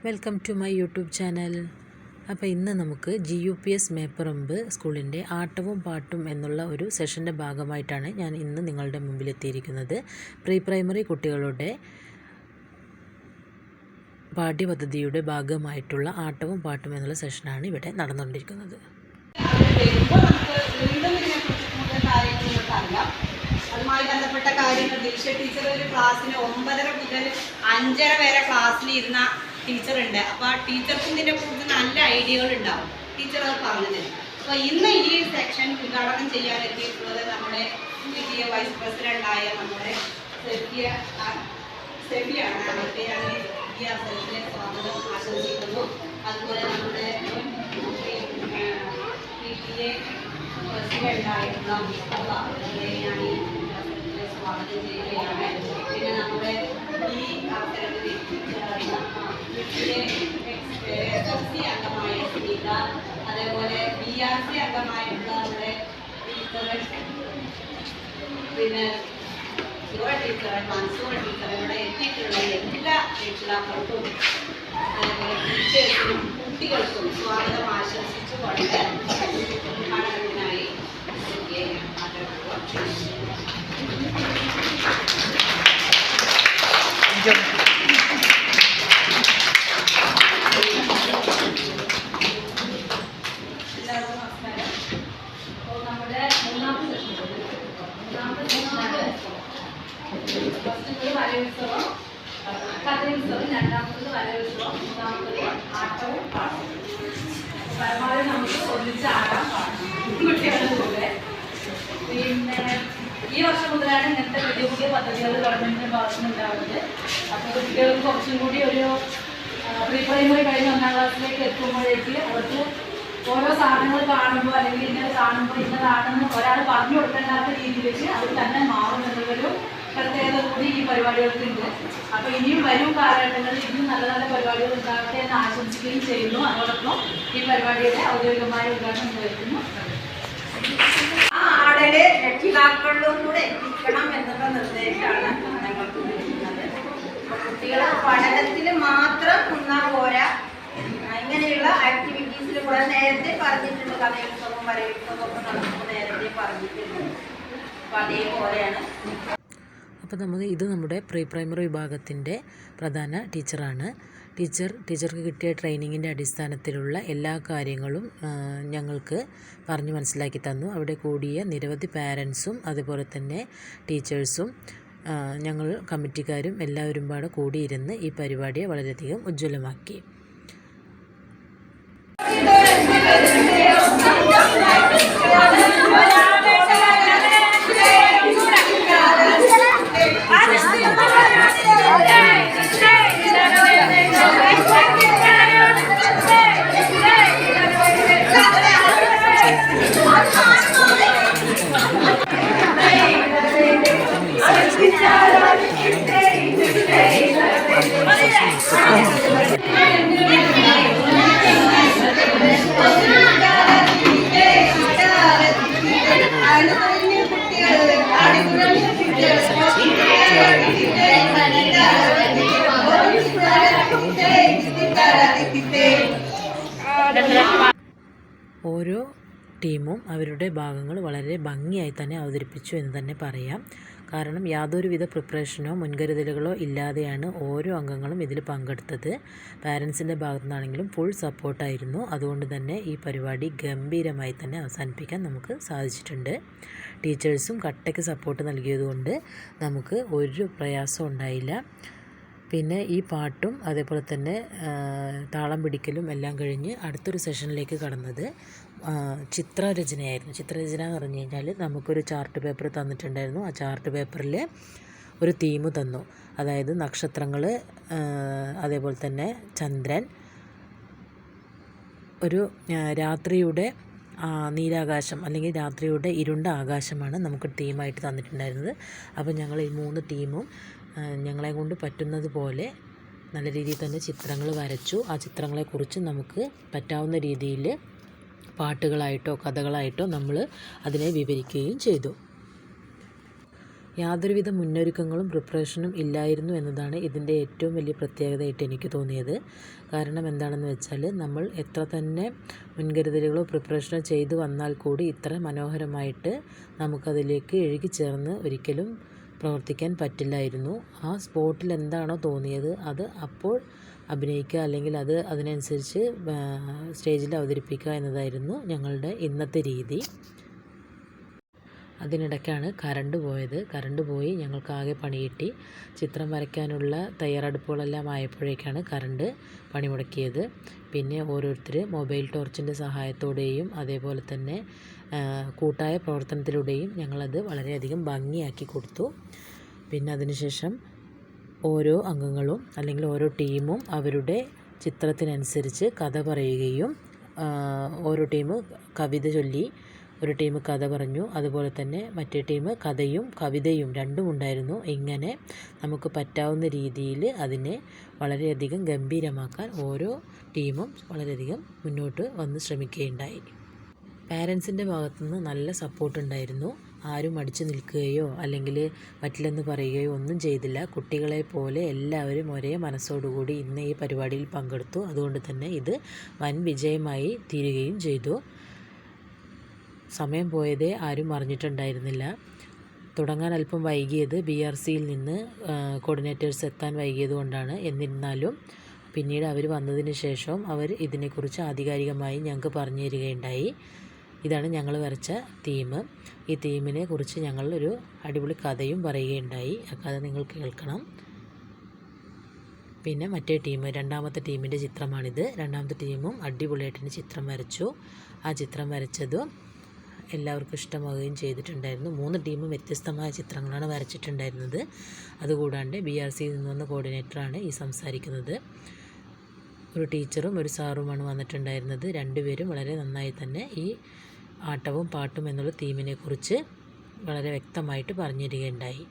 Welcome to my YouTube channel. അപ്പോൾ ഇന്ന് നമുക്ക് GUPS മേപ്പറമ്പ് സ്കൂളിൻ്റെ ആട്ടവും പാട്ടും എന്നുള്ള ഒരു സെഷൻ്റെ ഭാഗമായിട്ടാണ് ഞാൻ ഇന്ന് നിങ്ങളുടെ മുമ്പിലെത്തിയിരിക്കുന്നത്. പ്രീ പ്രൈമറി കുട്ടികളുടെ പാഠ്യപദ്ധതിയുടെ ഭാഗമായിട്ടുള്ള ആട്ടവും പാട്ടും എന്നുള്ള സെഷനാണ് ഇവിടെ നടന്നുകൊണ്ടിരിക്കുന്നത്. അതുമായി ബന്ധപ്പെട്ട കാര്യങ്ങൾ ദിൽഷ ടീച്ചർ ഒരു ക്ലാസ്സിന് 9:30 മുതൽ 5:30 വരെ ക്ലാസ്സിൽ ഇരുന്ന ടീച്ചറുണ്ട്. അപ്പോൾ ആ ടീച്ചർക്കും ഇതിൻ്റെ കൂടുതൽ നല്ല ഐഡിയകൾ ഉണ്ടാവും. ടീച്ചർ അത് പറഞ്ഞത്. അപ്പോൾ ഇന്ന് ഈ സെക്ഷൻ ഉദ്ഘാടനം ചെയ്യാനെത്തിയിട്ടുള്ളത് നമ്മുടെ പുതിയ വൈസ് പ്രസിഡൻ്റായ നമ്മുടെ സെഫിയാണ്. അവർക്ക് ഞാൻ ഈ അവസരത്തിൽ സ്വാഗതം ആശംസിക്കുന്നു. അതുപോലെ നമ്മുടെ PTA പ്രസിഡൻ്റായിട്ടുള്ള മുസ്തഫ അവരെ ഞാൻ ഈ അവസരത്തിൽ സ്വാഗതം ചെയ്യുകയാണ്. പിന്നെ നമ്മുടെ ഈ അവസരത്തിൽ SFC അംഗമായ സുനീത, അതേപോലെ BRC അംഗമായിട്ടുള്ള നമ്മുടെ ടീച്ചർ, പിന്നെ ടീച്ചർ മൻസൂർ ടീച്ചർ, ഇവിടെ എത്തിയിട്ടുള്ള എല്ലാ രക്ഷിതാക്കൾക്കും അതേപോലെ ടീച്ചേഴ്സിനും കുട്ടികൾക്കും സ്വാഗതം ആശംസിച്ചുകൊണ്ട് ഉദ്ഘാടനത്തിനായി വരയുത്സവം, കഥയുത്സവം, രണ്ടാമത്തത് വരയുത്സവം, മൂന്നാമത്തത് ആട്ടവും പാട്ടും. പരമാവധി നമുക്ക് ഒന്നിച്ച് ആടാൻ പാടും കുട്ടികളുടെ കൂടെ. പിന്നെ ഈ വർഷം മുതലാണ് ഇങ്ങനത്തെ പുതിയ പുതിയ പദ്ധതികൾ ഗവൺമെൻറ്റിൻ്റെ ഭാഗത്തുനിന്ന് ഉണ്ടാവുന്നത്. അപ്പോൾ കുട്ടികൾക്ക് കുറച്ചും കൂടി ഒരു പ്രീ പ്രൈമറി കഴിഞ്ഞ് 1ാം ക്ലാസ്സിലേക്ക് എത്തുമ്പോഴേക്ക് അവർക്ക് ഓരോ സാധനങ്ങൾ കാണുമ്പോൾ അല്ലെങ്കിൽ ഇന്നത് കാണുമ്പോൾ ഇന്നതാണെന്ന് ഒരാൾ പറഞ്ഞു കൊടുക്കേണ്ടാത്ത രീതിയിലേക്ക് അവർ തന്നെ മാറും എന്നുള്ളൊരു പ്രത്യേകത കൂടി ഈ പരിപാടികൾക്കുണ്ട്. അപ്പോൾ ഇനിയും വരും കാലഘട്ടങ്ങളിൽ ഇനിയും നല്ല നല്ല പരിപാടികൾ ഉണ്ടാകട്ടെ എന്ന് ആശംസിക്കുകയും ചെയ്യുന്നു. അതോടൊപ്പം ഈ പരിപാടിയുടെ ഔദ്യോഗികമായ ഉദ്ഘാടനം നിർവഹിക്കുന്നു. ആ ആടല് രക്ഷിതാക്കളിലും കൂടെ എത്തിക്കണം എന്നുള്ള നിർദ്ദേശമാണ് ഞങ്ങൾക്ക് നൽകുന്നത്. കുട്ടികളെ പഠനത്തിൽ മാത്രം നിന്നാൽ പോരാ, ഇങ്ങനെയുള്ള ആക്ടിവിറ്റീസിൽ കൂടെ നേരത്തെ പറഞ്ഞിട്ടുണ്ട്. കഥയുത്സവം, വരയുത്സവം ഒക്കെ നടക്കുമ്പോൾ നേരത്തെ പറഞ്ഞിട്ടുണ്ട്. അപ്പം അതേപോലെയാണ്. അപ്പോൾ ഇത് നമ്മുടെ പ്രീ പ്രൈമറി വിഭാഗത്തിൻ്റെ പ്രധാന ടീച്ചറാണ്. ടീച്ചർക്ക് കിട്ടിയ ട്രെയിനിങ്ങിൻ്റെ അടിസ്ഥാനത്തിലുള്ള എല്ലാ കാര്യങ്ങളും ഞങ്ങൾക്ക് പറഞ്ഞു മനസ്സിലാക്കി തന്നു. അവിടെ കൂടിയ നിരവധി പാരൻസും അതുപോലെ തന്നെ ടീച്ചേഴ്സും ഞങ്ങൾ കമ്മിറ്റിക്കാരും എല്ലാവരും പാടെ കൂടിയിരുന്ന് ഈ പരിപാടിയെ വളരെയധികം ഉജ്ജ്വലമാക്കി. ഓരോ ടീമും അവരുടെ ഭാഗങ്ങൾ വളരെ ഭംഗിയായി തന്നെ അവതരിപ്പിച്ചു എന്ന് തന്നെ പറയാം. കാരണം യാതൊരുവിധ പ്രിപ്പറേഷനോ മുൻകരുതലുകളോ ഇല്ലാതെയാണ് ഓരോ അംഗങ്ങളും ഇതിൽ പങ്കെടുത്തത്. പാരൻസിൻ്റെ ഭാഗത്തു നിന്നാണെങ്കിലും ഫുൾ സപ്പോർട്ടായിരുന്നു. അതുകൊണ്ട് തന്നെ ഈ പരിപാടി ഗംഭീരമായി തന്നെ അവസാനിപ്പിക്കാൻ നമുക്ക് സാധിച്ചിട്ടുണ്ട്. ടീച്ചേഴ്സും കട്ടയ്ക്ക് സപ്പോർട്ട് നൽകിയതുകൊണ്ട് നമുക്ക് ഒരു പ്രയാസവും ഉണ്ടായില്ല. പിന്നെ ഈ പാട്ടും അതേപോലെ തന്നെ താളം പിടിക്കലും എല്ലാം കഴിഞ്ഞ് അടുത്തൊരു സെഷനിലേക്ക് കടന്നത് ചിത്രരചനയായിരുന്നു. ചിത്രരചന എന്ന് പറഞ്ഞു കഴിഞ്ഞാൽ നമുക്കൊരു ചാർട്ട് പേപ്പർ തന്നിട്ടുണ്ടായിരുന്നു. ആ ചാർട്ട് പേപ്പറിൽ ഒരു തീം തന്നു. അതായത് നക്ഷത്രങ്ങൾ, അതേപോലെ തന്നെ ചന്ദ്രൻ, ഒരു രാത്രിയുടെ നീലാകാശം അല്ലെങ്കിൽ രാത്രിയുടെ ഇരുണ്ട ആകാശമാണ് നമുക്ക് തീമായിട്ട് തന്നിട്ടുണ്ടായിരുന്നത്. അപ്പോൾ ഞങ്ങൾ ഈ 3 ടീമും ഞങ്ങളെ കൊണ്ട് പറ്റുന്നത് പോലെ നല്ല രീതിയിൽ തന്നെ ചിത്രങ്ങൾ വരച്ചു. ആ ചിത്രങ്ങളെക്കുറിച്ച് നമുക്ക് പറ്റാവുന്ന രീതിയിൽ പാട്ടുകളായിട്ടോ കഥകളായിട്ടോ നമ്മൾ അതിനെ വിവരിക്കുകയും ചെയ്തു. യാതൊരുവിധ മുന്നൊരുക്കങ്ങളും പ്രിപ്പറേഷനും ഇല്ലായിരുന്നു എന്നതാണ് ഇതിൻ്റെ ഏറ്റവും വലിയ പ്രത്യേകതയായിട്ട് എനിക്ക് തോന്നിയത്. കാരണം എന്താണെന്ന് വെച്ചാൽ നമ്മൾ എത്ര തന്നെ മുൻകരുതലുകളോ പ്രിപ്പറേഷനോ ചെയ്തു വന്നാൽ കൂടി ഇത്ര മനോഹരമായിട്ട് നമുക്കതിലേക്ക് ഇഴുകിച്ചേർന്ന് ഒരിക്കലും പ്രവർത്തിക്കാൻ പറ്റില്ലായിരുന്നു. ആ സ്പോട്ടിൽ എന്താണോ തോന്നിയത് അത് അപ്പോൾ അഭിനയിക്കുക, അല്ലെങ്കിൽ അത് അതിനനുസരിച്ച് സ്റ്റേജിൽ അവതരിപ്പിക്കുക എന്നതായിരുന്നു ഞങ്ങളുടെ ഇന്നത്തെ രീതി. അതിനിടയ്ക്കാണ് കറണ്ട് പോയത്. കറണ്ട് പോയി ഞങ്ങൾക്കാകെ പണി കിട്ടി. ചിത്രം വരയ്ക്കാനുള്ള തയ്യാറെടുപ്പുകളെല്ലാം ആയപ്പോഴേക്കാണ് കറണ്ട് പണിമുടക്കിയത്. പിന്നെ ഓരോരുത്തർ മൊബൈൽ ടോർച്ചിൻ്റെ സഹായത്തോടെയും അതേപോലെ തന്നെ കൂട്ടായ പ്രവർത്തനത്തിലൂടെയും ഞങ്ങളത് വളരെയധികം ഭംഗിയാക്കി കൊടുത്തു. പിന്നെ അതിനുശേഷം ഓരോ അംഗങ്ങളും അല്ലെങ്കിൽ ഓരോ ടീമും അവരുടെ ചിത്രത്തിനനുസരിച്ച് കഥ പറയുകയും, ഓരോ ടീം കവിത ചൊല്ലി, ഒരു ടീം കഥ പറഞ്ഞു, അതുപോലെ തന്നെ മറ്റേ ടീം കഥയും കവിതയും രണ്ടും ഉണ്ടായിരുന്നു. ഇങ്ങനെ നമുക്ക് പറ്റാവുന്ന രീതിയിൽ അതിനെ വളരെയധികം ഗംഭീരമാക്കാൻ ഓരോ ടീമും വളരെയധികം മുന്നോട്ട് വന്ന് ശ്രമിക്കുകയുണ്ടായി. പാരൻസിൻ്റെ ഭാഗത്തുനിന്ന് നല്ല സപ്പോർട്ട് ഉണ്ടായിരുന്നു. ആരും അടിച്ചു നിൽക്കുകയോ അല്ലെങ്കിൽ പറ്റില്ലെന്ന് പറയുകയോ ഒന്നും ചെയ്തില്ല. കുട്ടികളെ പോലെ എല്ലാവരും ഒരേ മനസ്സോടുകൂടി ഇന്ന് ഈ പരിപാടിയിൽ പങ്കെടുത്തു. അതുകൊണ്ട് തന്നെ ഇത് വൻ വിജയമായി തീരുകയും ചെയ്തു. സമയം പോയതേ ആരും അറിഞ്ഞിട്ടുണ്ടായിരുന്നില്ല. തുടങ്ങാൻ അല്പം വൈകിയത് BRCയിൽ നിന്ന് കോർഡിനേറ്റേഴ്സ് എത്താൻ വൈകിയത് കൊണ്ടാണ്. എന്നിരുന്നാലും പിന്നീട് അവർ വന്നതിന് ശേഷം അവർ ഇതിനെക്കുറിച്ച് ആധികാരികമായി ഞങ്ങൾക്ക് പറഞ്ഞു തരികയുണ്ടായി. ഇതാണ് ഞങ്ങൾ വരച്ച തീം. ഈ തീമിനെ കുറിച്ച് ഞങ്ങൾ ഒരു അടിപൊളി കഥയും പറയുകയുണ്ടായി. ആ കഥ നിങ്ങൾ കേൾക്കണം. പിന്നെ മറ്റേ ടീം, രണ്ടാമത്തെ ടീമിൻ്റെ ചിത്രമാണിത്. രണ്ടാമത്തെ ടീമും അടിപൊളിയായിട്ട് ചിത്രം വരച്ചു. ആ ചിത്രം വരച്ചതും എല്ലാവർക്കും ഇഷ്ടമാവുകയും ചെയ്തിട്ടുണ്ടായിരുന്നു. 3 ടീമും വ്യത്യസ്തമായ ചിത്രങ്ങളാണ് വരച്ചിട്ടുണ്ടായിരുന്നത്. അതുകൂടാണ്ട് BRCയിൽ നിന്ന് വന്ന കോർഡിനേറ്ററാണ് ഈ സംസാരിക്കുന്നത്. ഒരു ടീച്ചറും ഒരു സാറുമാണ് വന്നിട്ടുണ്ടായിരുന്നത്. രണ്ടുപേരും വളരെ നന്നായി തന്നെ ഈ ആട്ടവും പാട്ടും എന്നുള്ള തീമിനെ കുറിച്ച് വളരെ വ്യക്തമായിട്ട് പറഞ്ഞു തരികയുണ്ടായി.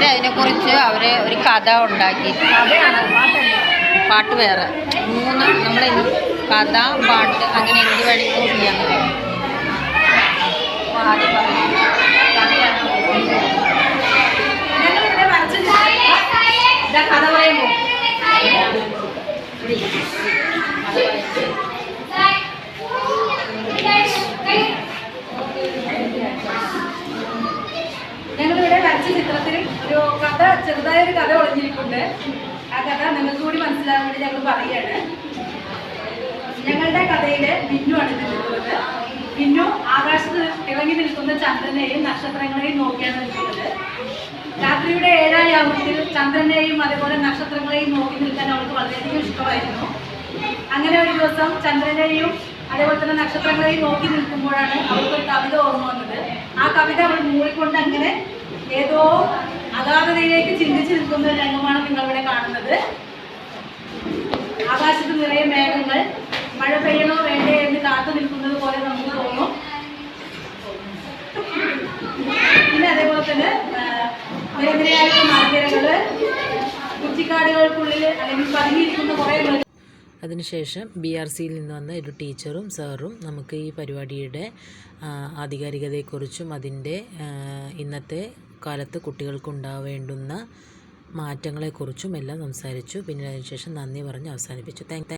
അതിനെക്കുറിച്ച് അവർ ഒരു കഥ ഉണ്ടാക്കി, പാട്ട് വേറെ 3 നമ്മൾ കഥ പാട്ട് അങ്ങനെ എന്ത് വേണമെങ്കിലും ചെയ്യാൻ പറ്റും. ആദ്യം കഥ പറയുമ്പോൾ ഞങ്ങളിവിടെ വരച്ച ചിത്രത്തിൽ ഒരു കഥ, ചെറുതായൊരു കഥ ഒളിഞ്ഞിരിപ്പുണ്ട്. ആ കഥ നിങ്ങൾക്ക് കൂടി മനസ്സിലാകാൻ വേണ്ടി ഞങ്ങൾ പറയുകയാണ്. ഞങ്ങളുടെ കഥയിൽ ബിന്നുവാണ് ഇതിലുള്ളത്. ബിന്നു ആകാശത്ത് ഇറങ്ങി നിൽക്കുന്ന ചന്ദ്രനെയും നക്ഷത്രങ്ങളെയും നോക്കിയാണ് നിൽക്കുന്നത്. രാത്രിയുടെ 7-ാം യാമത്തിൽ ചന്ദ്രനെയും അതേപോലെ നക്ഷത്രങ്ങളെയും നോക്കി നിൽക്കാൻ അവൾക്ക് വളരെയധികം ഇഷ്ടമായിരുന്നു. അങ്ങനെ ഒരു ദിവസം ചന്ദ്രനെയും അതേപോലെ തന്നെ നക്ഷത്രങ്ങളെയും നോക്കി നിൽക്കുമ്പോഴാണ് അവർക്കൊരു കവിത ഓർമ്മ വന്നത്. ആ കവിത അവർ മൂളിക്കൊണ്ട് അങ്ങനെ ഏതോ അഗാധതയിലേക്ക് ചിന്തിച്ച് നിൽക്കുന്ന ഒരു രംഗമാണ് നിങ്ങളിവിടെ കാണുന്നത്. ആകാശത്ത് നിറയെ മേഘങ്ങൾ, മഴ പെയ്യണോ വേണ്ടേ എന്ന് കാത്തു നിൽക്കുന്നത് പോലെ നമുക്ക് തോന്നും. പിന്നെ അതേപോലെ തന്നെ നിരനിരയായിട്ടുള്ള മരനിരകള്, കുറ്റിക്കാടുകൾക്കുള്ളിൽ അല്ലെങ്കിൽ പതുങ്ങിയിരിക്കുന്ന കുറേ അതിനുശേഷം BRCയിൽ നിന്ന് വന്ന ഒരു ടീച്ചറും സാറും നമുക്ക് ഈ പരിപാടിയുടെ ആധികാരികതയെക്കുറിച്ചും അതിൻ്റെ ഇന്നത്തെ കാലത്ത് കുട്ടികൾക്കുണ്ടാവേണ്ടുന്ന മാറ്റങ്ങളെക്കുറിച്ചും എല്ലാം സംസാരിച്ചു. പിന്നെ അതിനുശേഷം നന്ദി പറഞ്ഞ് അവസാനിപ്പിച്ചു. താങ്ക്